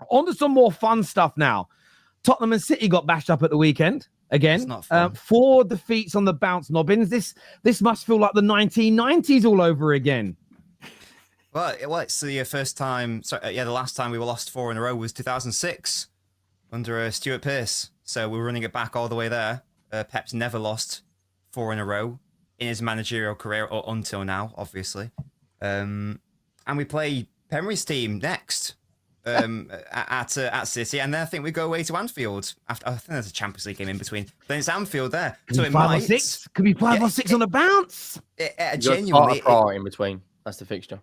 On to some more fun stuff now. Tottenham and City got bashed up at the weekend again. It's not fun. 4 defeats on the bounce, Nobbins. This must feel like the 1990s all over again. Well, it's the first time. The last time we were lost 4 in a row was 2006 under Stuart Pearce. So we're running it back all the way there. Pep's never lost 4 in a row in his managerial career, or until now, obviously. And we play Penry's team next at City, and then I think we go away to Anfield. I think there's a Champions League game in between. Then it's Anfield there, so it might 6. Could be 5 or 6 on the bounce. Genuinely, in between. That's the fixture.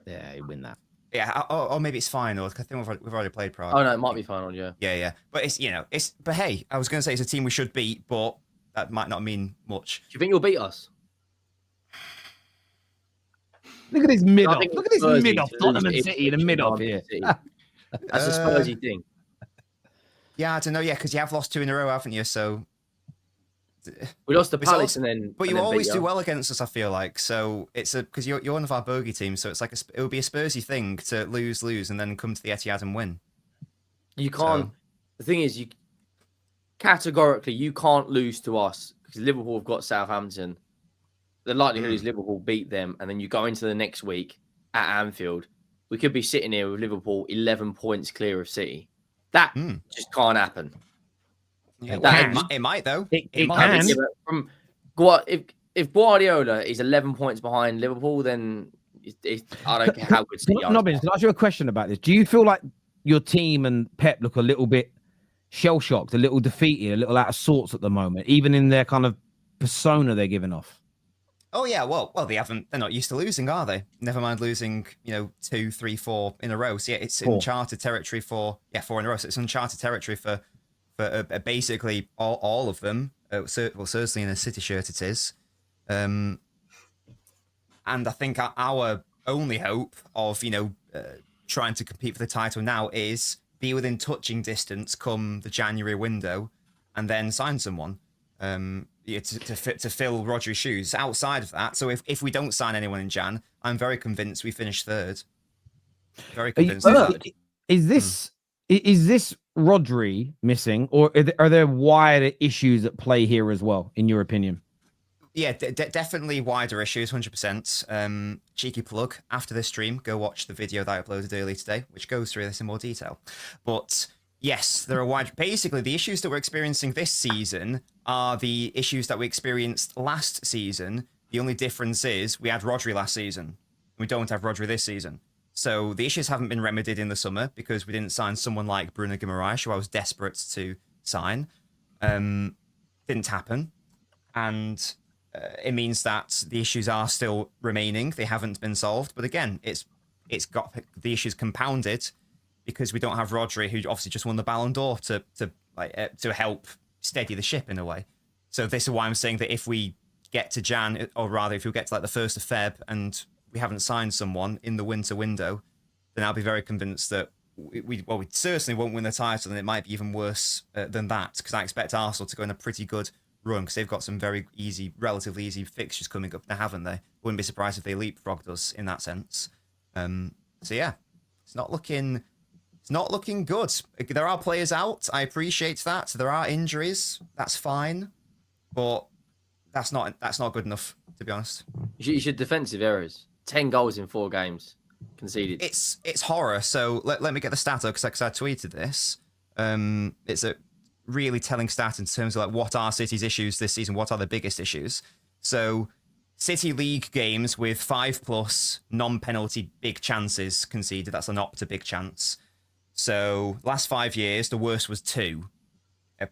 Yeah, you win that. Yeah, or maybe it's final. I think we've already played Prague. Oh no, it might be final. Yeah. Yeah. But but hey, I was going to say it's a team we should beat, but that might not mean much. Do you think you'll beat us? Look at this mid-off. Look at this mid-off. Tottenham and City in the mid-off here. That's a Spursy thing. Yeah, I don't know. Yeah, because you have lost 2 in a row, haven't you? So we lost to Palace but you always do well against us. I feel like so it's because you're one of our bogey teams, so it's like it would be a Spursy thing to lose, and then come to the Etihad and win. You can't. The thing is, you can't lose to us because Liverpool have got Southampton. The likelihood is Liverpool beat them, and then you go into the next week at Anfield. We could be sitting here with Liverpool 11 points clear of City. That just can't happen. Yeah, it might though. It might. If Guardiola is 11 points behind Liverpool, then I don't care how good City are. Nobbins, can I ask you a question about this? Do you feel like your team and Pep look a little bit shell-shocked, a little defeated, a little out of sorts at the moment, even in their kind of persona they're giving off? Oh yeah, well, they're not used to losing, are they? Never mind losing, 2, 3, 4 in a row. So yeah, it's uncharted territory 4 in a row. So it's uncharted territory for basically all of them. Certainly in a City shirt it is. And I think our only hope of, trying to compete for the title now is be within touching distance come the January window and then sign someone to fill Rodri's shoes. Outside of that, so if we don't sign anyone in Jan, I'm very convinced we finish 3rd. Very convinced of that. Is this Rodri missing, or are there wider issues at play here as well, in your opinion? Yeah, definitely wider issues, 100%. Cheeky plug, after this stream, go watch the video that I uploaded earlier today, which goes through this in more detail. But yes, there are basically, the issues that we're experiencing this season are the issues that we experienced last season. The only difference is we had Rodri last season. We don't have Rodri this season. So the issues haven't been remedied in the summer because we didn't sign someone like Bruno Guimaraes, who I was desperate to sign. Didn't happen. And it means that the issues are still remaining. They haven't been solved. But again, it's got the issues compounded because we don't have Rodri, who obviously just won the Ballon d'Or to help steady the ship in a way. So this is why I'm saying that if we get to Jan, or rather if we get to like the 1st of Feb and we haven't signed someone in the winter window, then I'll be very convinced that we certainly won't win the title, and it might be even worse than that, because I expect Arsenal to go in a pretty good run, because they've got some relatively easy fixtures coming up now, haven't they? Wouldn't be surprised if they leapfrogged us in that sense. So yeah, it's not looking good. There are players out. I appreciate that. There are injuries. That's fine, but that's not good enough, to be honest. You should defensive errors. 10 goals in 4 games conceded. It's horror. So let me get the stat up, because I tweeted this. It's a really telling stat in terms of like what are City's issues this season. What are the biggest issues? So City League games with 5+ non-penalty big chances conceded. That's an opt to big chance. So last 5 years, the worst was 2.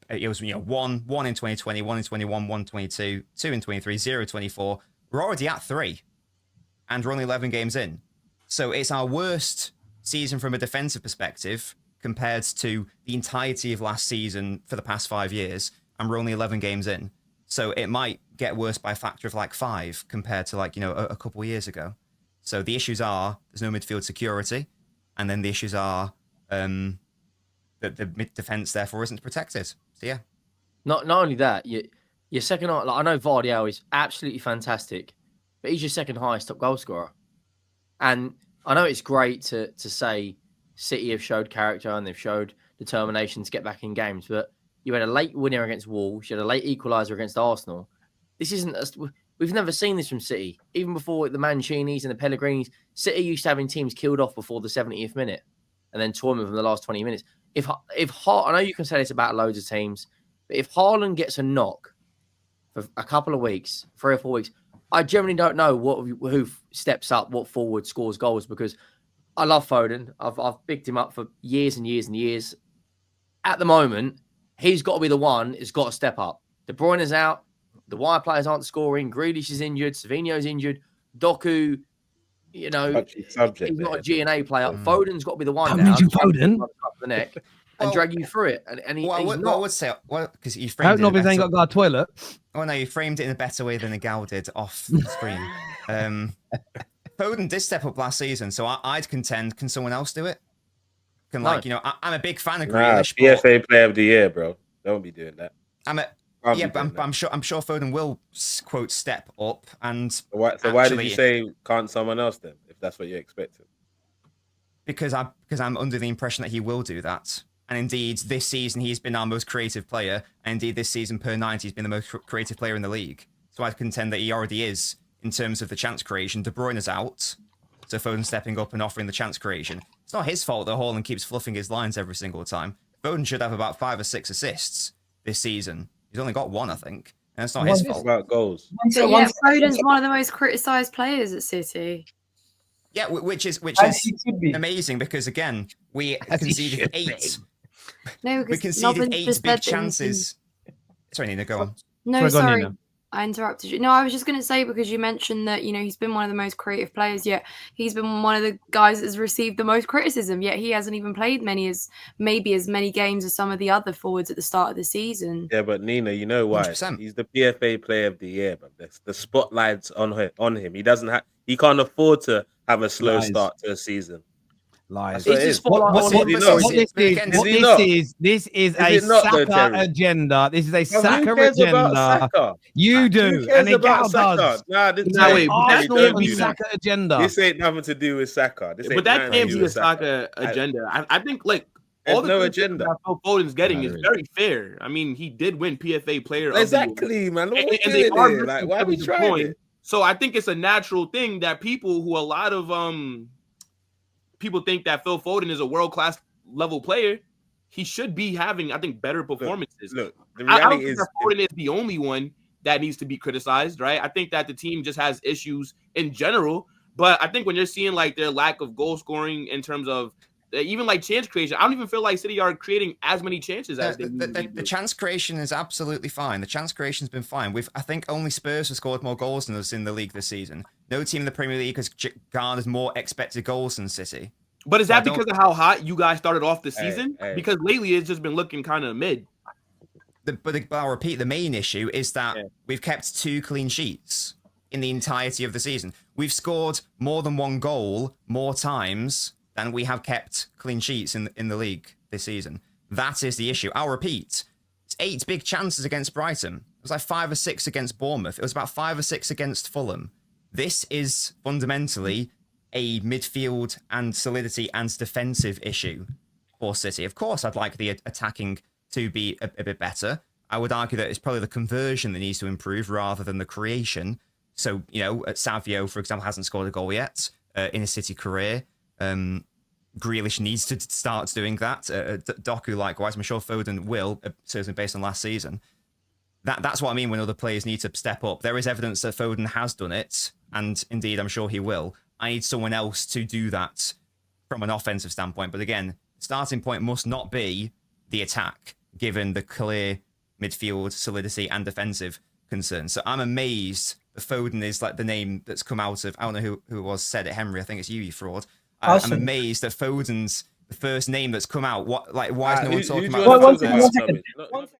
It was one in 2020, 1 in 21, 1 in 22, 2 in 23, 0 in 24. We're already at 3, and we're only 11 games in. So it's our worst season from a defensive perspective compared to the entirety of last season for the past 5 years, and we're only 11 games in. So it might get worse by a factor of like 5 compared to a couple of years ago. So the issues are there's no midfield security, and then the issues are that the mid defense therefore isn't protected. So yeah. Not only that, your second, I know Vardiel is absolutely fantastic, but he's your second highest top goal scorer. And I know it's great to say City have showed character and they've showed determination to get back in games. But you had a late winner against Wolves, you had a late equaliser against Arsenal. This isn't. We've never seen this from City. Even before the Mancinis and the Pellegrinis, City used to having teams killed off before the 70th minute, and then toying with them the last 20 minutes. I know you can say this about loads of teams, but if Haaland gets a knock for a couple of weeks, 3 or 4 weeks, I generally don't know who steps up, what forward scores goals, because I love Foden. I've picked him up for years and years and years. At the moment, he's got to be the one who's got to step up. De Bruyne is out. The wide players aren't scoring. Grealish is injured. Savinho's injured. Doku, he's not a G&A player. Foden's got to be the one now. Foden the neck and drag you through it. And he's not. I would say, because you framed it. Nobby's ain't got to go to the toilet. Oh no, you framed it in a better way than Agal did off the screen. Foden did step up last season, so I'd contend. Can someone else do it? I'm a big fan of Grealish. PFA Player of the Year, bro. Don't be doing that. I'm sure Foden will quote step up and. So why did you say can't someone else then? If that's what you're expecting. Because I'm under the impression that he will do that. And indeed, this season he's been our most creative player. And indeed, this season per 90 he's been the most creative player in the league. So I contend that he already is in terms of the chance creation. De Bruyne is out, so Foden stepping up and offering the chance creation. It's not his fault that Haaland keeps fluffing his lines every single time. Foden should have about 5 or 6 assists this season. He's only got 1, I think, and it's not his fault. About goals. But yeah, Foden's one of the most criticised players at City. Yeah, which is amazing because again we conceded 8. No, we conceded 8 big chances. Sorry, Nina, go on. No, sorry. I interrupted you. No, I was just going to say, because you mentioned that, he's been one of the most creative players, yet he's been one of the guys that's received the most criticism, yet he hasn't even played as many games as some of the other forwards at the start of the season. Yeah, but Nina, you know why? 100%. He's the PFA Player of the Year, but the spotlight's on him. He can't afford to have a slow start to a season. Lies. This is a Saka agenda. This is a Saka agenda. You do, and Agal does. Saka agenda. This ain't nothing to do with Saka. But that can't be a Saka agenda. I think all the agenda that Foden's getting is very fair. I mean, he did win PFA Player of the Year. Man. And they are like, why are we trying it? So I think it's a natural thing that people who a lot of people think that Phil Foden is a world-class level player. He should be having, I think, better performances. Look, the reality is Foden is the only one that needs to be criticized, right? I think that the team just has issues in general, but I think when you're seeing their lack of goal scoring in terms of even chance creation, I don't even feel like City are creating as many chances as they need. The chance creation is absolutely fine. The chance creation's been fine. I think only Spurs have scored more goals than us in the league this season. No team in the Premier League has garnered more expected goals than City. But is that because of how hot you guys started off the season? Because lately it's just been looking kind of mid. But I'll repeat, the main issue is that we've kept 2 clean sheets in the entirety of the season. We've scored more than 1 goal more times than we have kept clean sheets in the league this season. That is the issue. I'll repeat. It's 8 big chances against Brighton. It was 5 or 6 against Bournemouth. It was about 5 or 6 against Fulham. This is fundamentally a midfield and solidity and defensive issue for City. Of course, I'd like the attacking to be a bit better. I would argue that it's probably the conversion that needs to improve rather than the creation. So, Savio, for example, hasn't scored a goal yet in his City career. Grealish needs to start doing that. Doku, likewise. I'm sure Foden will, certainly based on last season. That's what I mean when other players need to step up. There is evidence that Foden has done it, and indeed, I'm sure he will. I need someone else to do that from an offensive standpoint. But again, starting point must not be the attack, given the clear midfield solidity and defensive concerns. So I'm amazed that Foden is the name that's come out of, I don't know who it was, said it, Henry, I think it's you fraud. I'm amazed that Foden's the first name that's come out. Why is no one talking about Foden?